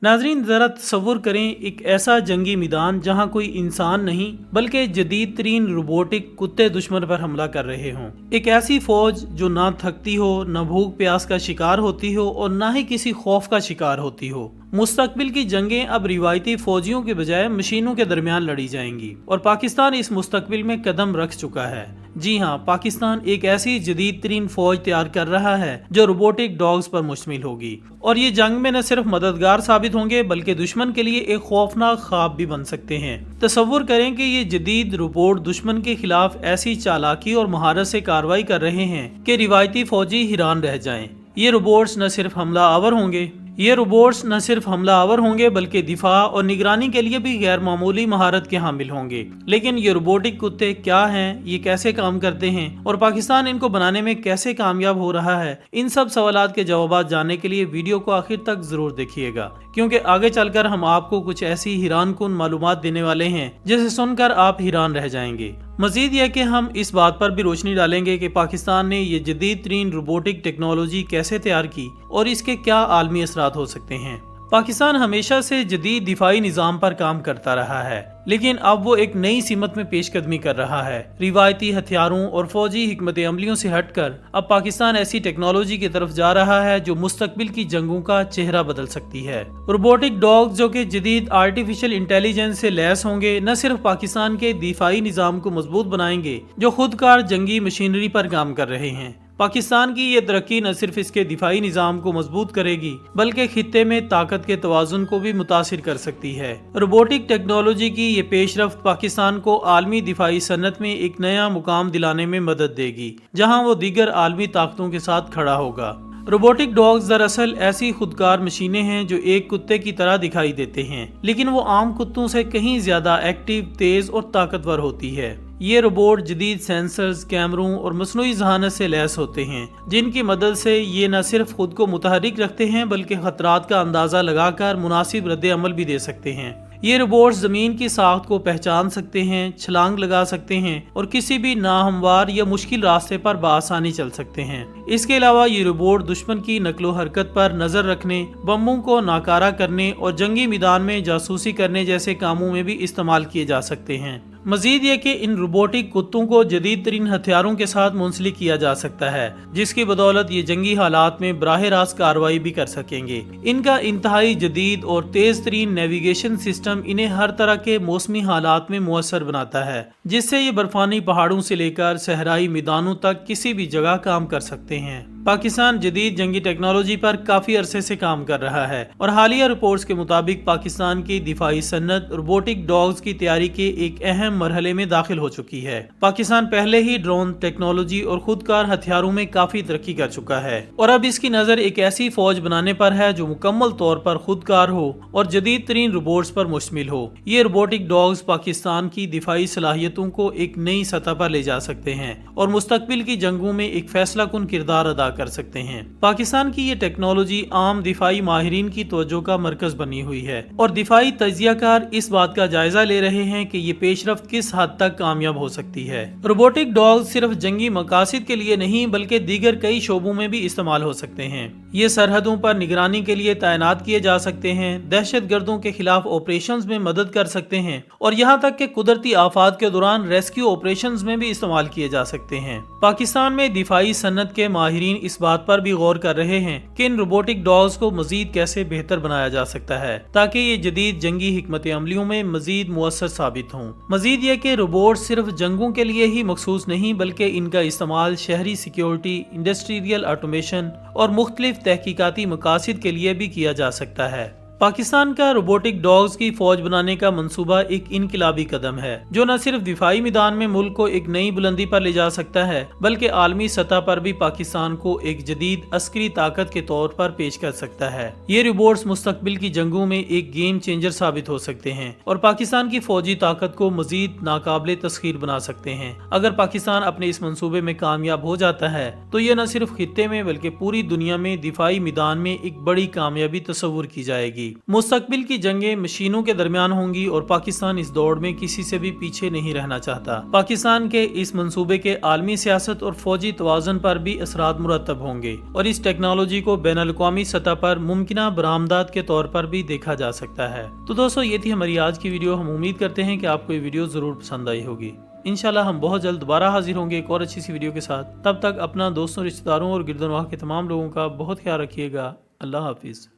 नाजरीन ज़रा तसव्वुर करें एक ऐसा जंगी मैदान जहां कोई इंसान नहीं बल्कि जदीद तरीन रोबोटिक कुत्ते दुश्मन पर हमला कर रहे हों। एक ऐसी फौज जो ना थकती हो, न भूख प्यास का शिकार होती हो और ना ही किसी खौफ का शिकार होती हो। मुस्तकबिल की जंगें अब रिवायती फौजियों के बजाय मशीनों के दरमियान लड़ी जाएंगी और पाकिस्तान इस मुस्तकबिल में कदम रख चुका है। जी हाँ, पाकिस्तान एक ऐसी जदीद तरीन फौज तैयार कर रहा है जो रोबोटिक डॉग्स पर मुश्तमिल होगी और ये जंग में न सिर्फ मददगार साबित होंगे बल्कि दुश्मन के लिए एक खौफनाक ख्वाब भी बन सकते हैं। तसव्वुर करें कि ये जदीद रोबोट दुश्मन के खिलाफ ऐसी चालाकी और महारत से कार्रवाई कर रहे हैं कि रिवायती फौजी हैरान रह जाएं। ये रोबोट्स न सिर्फ हमला आवर होंगे बल्कि दिफा और निगरानी के लिए भी गैर मामूली महारत के हामिल होंगे। लेकिन ये रोबोटिक कुत्ते क्या हैं, ये कैसे काम करते हैं और पाकिस्तान इनको बनाने में कैसे कामयाब हो रहा है, इन सब सवालात के जवाब जानने के लिए वीडियो को आखिर तक जरूर देखिएगा, क्योंकि आगे चलकर हम आपको कुछ ऐसी हैरान कुन मालूमात देने वाले हैं जिसे सुनकर आप हैरान रह जाएंगे। मजीद यह कि हम इस बात पर भी रोशनी डालेंगे कि पाकिस्तान ने ये जदीद तरीन रोबोटिक टेक्नोलॉजी कैसे तैयार की और इसके क्या आलमी असरात हो सकते हैं। पाकिस्तान हमेशा से जदीद दिफाई निज़ाम पर काम करता रहा है, लेकिन अब वो एक नई सिमत में पेशकदमी कर रहा है। रिवायती हथियारों और फौजी हिकमत अमलियों से हटकर अब पाकिस्तान ऐसी टेक्नोलॉजी की तरफ जा रहा है जो मुस्तकबिल की जंगों का चेहरा बदल सकती है। रोबोटिक डॉग जो कि जदीद आर्टिफिशियल इंटेलिजेंस से लैस होंगे, न सिर्फ पाकिस्तान के दिफाई निज़ाम को मजबूत बनाएंगे जो खुदकार जंगी मशीनरी पर काम कर रहे हैं। पाकिस्तान की ये तरक्की न सिर्फ इसके दिफाई निज़ाम को मजबूत करेगी बल्कि खित्ते में ताकत के तवाज़ुन को भी मुतासिर कर सकती है। रोबोटिक टेक्नोलॉजी की ये पेशरफ्त पाकिस्तान को आलमी दिफाई सन्नत में एक नया मुकाम दिलाने में मदद देगी, जहां वो दीगर आलमी ताकतों के साथ खड़ा होगा। रोबोटिक डॉग्स दरअसल ऐसी खुदकार मशीनें हैं जो एक कुत्ते की तरह दिखाई देते हैं, लेकिन वो आम कुत्तों से कहीं ज्यादा एक्टिव, तेज और ताकतवर होती है। ये रोबोट जदीद सेंसर्स, कैमरों और मसनूई ज़हानत से लैस होते हैं, जिनकी मदद से ये न सिर्फ खुद को मुतहरिक रखते हैं बल्कि खतरात का अंदाज़ा लगाकर मुनासिब रद्द अमल भी दे सकते हैं। ये रोबोट्स ज़मीन की साख्त को पहचान सकते हैं, छलांग लगा सकते हैं और किसी भी नाहमवार या मुश्किल रास्ते पर बआसानी चल सकते हैं। इसके अलावा ये रोबोट दुश्मन की नकलो हरकत पर नजर रखने, बमों को नाकारा करने और जंगी मैदान में जासूसी करने जैसे कामों में भी इस्तेमाल किए जा सकते हैं। मजीद ये कि इन रोबोटिक कुत्तों को जदीद तरीन हथियारों के साथ मुंसलिक किया जा सकता है, जिसकी बदौलत ये जंगी हालात में बराह रास्त कार्रवाई भी कर सकेंगे। इनका इंतहाई जदीद और तेज तरीन नेविगेशन सिस्टम इन्हें हर तरह के मौसमी हालात में मुअस्सर बनाता है, जिससे ये बर्फानी पहाड़ों से लेकर सहराई मैदानों तक किसी भी जगह काम कर सकते हैं। पाकिस्तान जदीद जंगी टेक्नोलॉजी पर काफी अरसे से काम कर रहा है और हालिया रिपोर्ट्स के मुताबिक पाकिस्तान की दिफाई सन्नत रोबोटिक डॉग्स की तैयारी के एक अहम मरहले में दाखिल हो चुकी है। पाकिस्तान पहले ही ड्रोन टेक्नोलॉजी और खुदकार हथियारों में काफी तरक्की कर चुका है और अब इसकी नजर एक ऐसी फौज बनाने पर है जो मुकम्मल तौर पर खुदकार हो और जदीद तरीन रोबोट्स पर मुश्तमिल हो। ये रोबोटिक डॉग्स पाकिस्तान की दिफाई सलाहियतों को एक नई सतह पर ले जा सकते हैं और मुस्तकबिल की जंगों में एक फैसला कुन किरदार अदा कर सकते हैं। पाकिस्तान की ये टेक्नोलॉजी आम दिफाई माहिरीन की तवज्जो का मरकज बनी हुई है और दिफाई तजियाकार इस बात का जायजा ले रहे हैं कि ये पेशरफ्त किस हद तक कामयाब हो सकती है। रोबोटिक डॉग सिर्फ जंगी मकासद के लिए नहीं बल्कि दीगर कई शोबों में भी इस्तेमाल हो सकते हैं। ये सरहदों पर निगरानी के लिए तैनात किए जा सकते हैं, दहशत गर्दों के खिलाफ ऑपरेशंस में मदद कर सकते हैं और यहाँ तक कि कुदरती आफात के दौरान रेस्क्यू ऑपरेशंस में भी इस्तेमाल किए जा सकते हैं। पाकिस्तान में दिफाई सन्नत के माहिरीन इस बात पर भी गौर कर रहे हैं कि इन रोबोटिक डॉग्स को मजीद कैसे बेहतर बनाया जा सकता है ताकि ये जदीद जंगी हिकमत अमलियों में मजीद मुअस्सर साबित हों। मजीद ये कि रोबोट सिर्फ जंगों के लिए ही मखसूस नहीं बल्कि इनका इस्तेमाल शहरी सिक्योरिटी, इंडस्ट्रियल ऑटोमेशन और मुख्तलिफ तहकीकाती मकासद के लिए भी किया जा सकता है। पाकिस्तान का रोबोटिक डॉग्स की फौज बनाने का मंसूबा एक इनकलाबी कदम है जो न सिर्फ दिफाई मैदान में मुल्क को एक नई बुलंदी पर ले जा सकता है बल्कि आलमी सतह पर भी पाकिस्तान को एक जदीद अस्करी ताकत के तौर पर पेश कर सकता है। ये रोबोट्स मुस्तकबिल की जंगों में एक गेम चेंजर साबित हो सकते हैं और पाकिस्तान की फौजी ताकत को मजीद नाकाबिले तस्खीर बना सकते हैं। अगर पाकिस्तान अपने इस मंसूबे में कामयाब हो जाता है तो यह न सिर्फ खित्ते में बल्कि पूरी दुनिया में दिफाई मैदान में एक बड़ी कामयाबी तस्वुर की जाएगी। گی۔ مستقبل کی جنگیں مشینوں کے درمیان ہوں گی اور پاکستان اس دوڑ میں کسی سے بھی پیچھے نہیں رہنا چاہتا۔ پاکستان کے اس منصوبے کے عالمی سیاست اور فوجی توازن پر بھی اثرات مرتب ہوں گے اور اس ٹیکنالوجی کو بین الاقوامی سطح پر ممکنہ برآمدات کے طور پر بھی دیکھا جا سکتا ہے۔ تو دوستو یہ تھی ہماری آج کی ویڈیو۔ ہم امید کرتے ہیں کہ آپ کو یہ ویڈیو ضرور پسند آئی ہوگی۔ انشاءاللہ ہم بہت جلد دوبارہ حاضر ہوں گے ایک اور اچھی سی ویڈیو کے ساتھ۔ تب تک اپنا دوستوں، رشتہ داروں اور گرد و نواح کے تمام لوگوں کا بہت خیال رکھیے گا۔ اللہ حافظ۔